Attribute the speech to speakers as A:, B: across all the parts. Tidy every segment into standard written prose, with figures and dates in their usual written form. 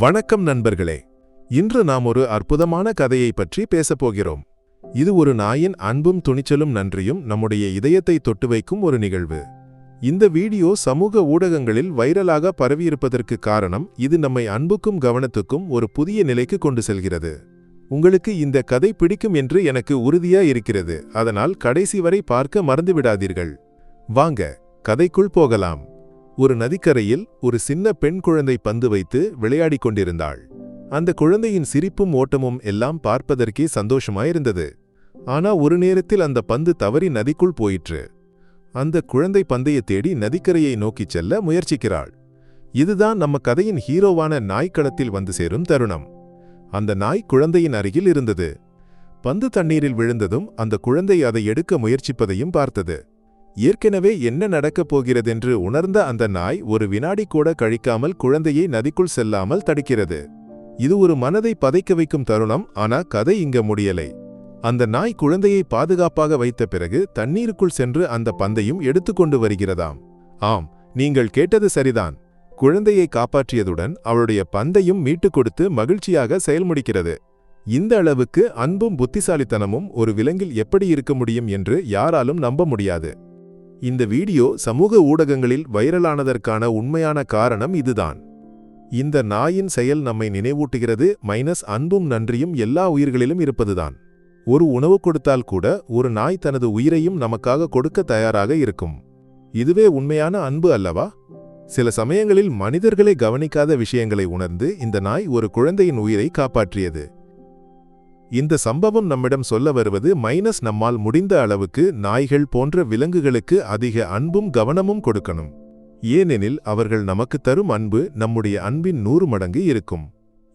A: வணக்கம் நண்பர்களே. இன்று நாம் ஒரு அற்புதமான கதையை பற்றி பேசப்போகிறோம். இது ஒரு நாயின் அன்பும் துணிச்சலும் நன்றியும் நம்முடைய இதயத்தை தொட்டு வைக்கும் ஒரு நிகழ்வு. இந்த வீடியோ சமூக ஊடகங்களில் வைரலாக பரவியிருப்பதற்கு காரணம் இது நம்மை அன்புக்கும் கவனத்துக்கும் ஒரு புதிய நிலைக்கு கொண்டு செல்கிறது. உங்களுக்கு இந்த கதை பிடிக்கும் என்று எனக்கு உறுதியா இருக்கிறது. அதனால் கடைசி வரை பார்க்க மறந்துவிடாதீர்கள். வாங்க கதைக்குள் போகலாம். ஒரு நதிக்கரையில் ஒரு சின்ன பெண் குழந்தை பந்து வைத்து விளையாடிக் கொண்டிருந்தாள். அந்த குழந்தையின் சிரிப்பும் ஓட்டமும் எல்லாம் பார்ப்பதற்கே சந்தோஷமாயிருந்தது. ஆனா ஒரு நேரத்தில் அந்த பந்து தவறி நதிக்குள் போயிற்று. அந்த குழந்தை பந்தையை தேடி நதிக்கரையை நோக்கிச் செல்ல முயற்சிக்கிறாள். இதுதான் நம்ம கதையின் ஹீரோவான நாய்க்களத்தில் வந்து சேரும் தருணம். அந்த நாய் குழந்தையின் அருகில் இருந்தது. பந்து தண்ணீரில் விழுந்ததும் அந்த குழந்தை அதை எடுக்க முயற்சிப்பதையும் பார்த்தது. ஏற்கனவே என்ன நடக்கப் போகிறதென்று உணர்ந்த அந்த நாய் ஒரு வினாடி கூட கழிக்காமல் குழந்தையை நதிக்குள் செல்லாமல் தடுக்கிறது. இது ஒரு மனதை பதைக்க வைக்கும் தருணம். ஆனா கதை இங்க முடியலை. அந்த நாய் குழந்தையை பாதுகாப்பாக வைத்த பிறகு தண்ணீருக்குள் சென்று அந்த பந்தையும் எடுத்துக்கொண்டு வருகிறதாம். ஆம், நீங்கள் கேட்டது சரிதான். குழந்தையை காப்பாற்றியதுடன் அவளுடைய பந்தையும் மீட்டுக் கொடுத்து மகிழ்ச்சியாக செயல்முடிக்கிறது. இந்த அளவுக்கு அன்பும் புத்திசாலித்தனமும் ஒரு விலங்கில் எப்படி இருக்க முடியும் என்று யாராலும் நம்ப முடியாது. இந்த வீடியோ சமூக ஊடகங்களில் வைரலானதற்கான உண்மையான காரணம் இதுதான். இந்த நாயின் செயல் நம்மை நினைவூட்டுகிறது அன்பும் நன்றியும் எல்லா உயிர்களிலும் இருப்பதுதான். ஒரு உணவு கொடுத்தால் கூட ஒரு நாய் தனது உயிரையும் நமக்காக கொடுக்க தயாராக இருக்கும். இதுவே உண்மையான அன்பு அல்லவா? சில சமயங்களில் மனிதர்களை கவனிக்காத விஷயங்களை உணர்ந்து இந்த நாய் ஒரு குழந்தையின் உயிரை காப்பாற்றியது. இந்த சம்பவம் நம்மிடம் சொல்ல வருவது நம்மால் முடிந்த அளவுக்கு நாய்கள் போன்ற விலங்குகளுக்கு அதிக அன்பும் கவனமும் கொடுக்கணும். ஏனெனில் அவர்கள் நமக்கு தரும் அன்பு நம்முடைய அன்பின் 100 மடங்கு இருக்கும்.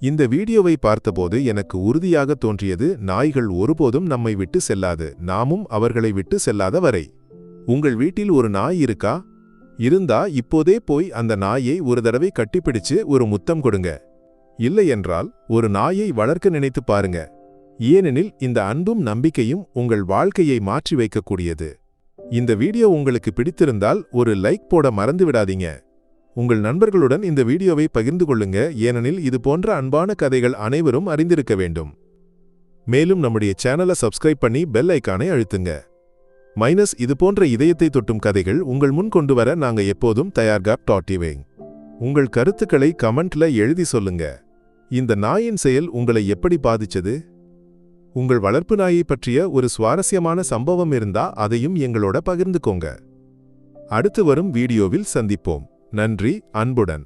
A: இந்த வீடியோவை பார்த்தபோது எனக்கு உறுதியாக தோன்றியது, நாய்கள் ஒருபோதும் நம்மை விட்டு செல்லாது, நாமும் அவர்களை விட்டு செல்லாத வரை. உங்கள் வீட்டில் ஒரு நாய் இருக்கா? இருந்தா இப்போதே போய் அந்த நாயை ஒரு தடவை கட்டிப்பிடிச்சு ஒரு முத்தம் கொடுங்க. இல்லையென்றால் ஒரு நாயை வளர்க்க நினைத்து பாருங்க. ஏனெனில் இந்த அன்பும் நம்பிக்கையும் உங்கள் வாழ்க்கையை மாற்றி வைக்கக்கூடியது. இந்த வீடியோ உங்களுக்கு பிடித்திருந்தால் ஒரு லைக் போட மறந்துவிடாதீங்க. உங்கள் நண்பர்களுடன் இந்த வீடியோவை பகிர்ந்து கொள்ளுங்க. ஏனெனில் இது போன்ற அன்பான கதைகள் அனைவரும் அறிந்திருக்க வேண்டும். மேலும் நம்முடைய சேனலை சப்ஸ்கிரைப் பண்ணி பெல் ஐக்கானை அழுத்துங்க. இது போன்ற இதயத்தை தொட்டும் கதைகள் உங்கள் முன் கொண்டு வர நாங்க எப்போதும் தயார்கா.tv. உங்கள் கருத்துக்களை கமெண்ட்ல எழுதி சொல்லுங்க. இந்த நாயின் செயல் உங்களை எப்படி பாதிச்சது? உங்கள் வளர்ப்பு நாயை பற்றிய ஒரு சுவாரஸ்யமான சம்பவம் இருந்தா அதையும் எங்களோட பகிர்ந்துக்கோங்க. அடுத்து வரும் வீடியோவில் சந்திப்போம். நன்றி, அன்புடன்.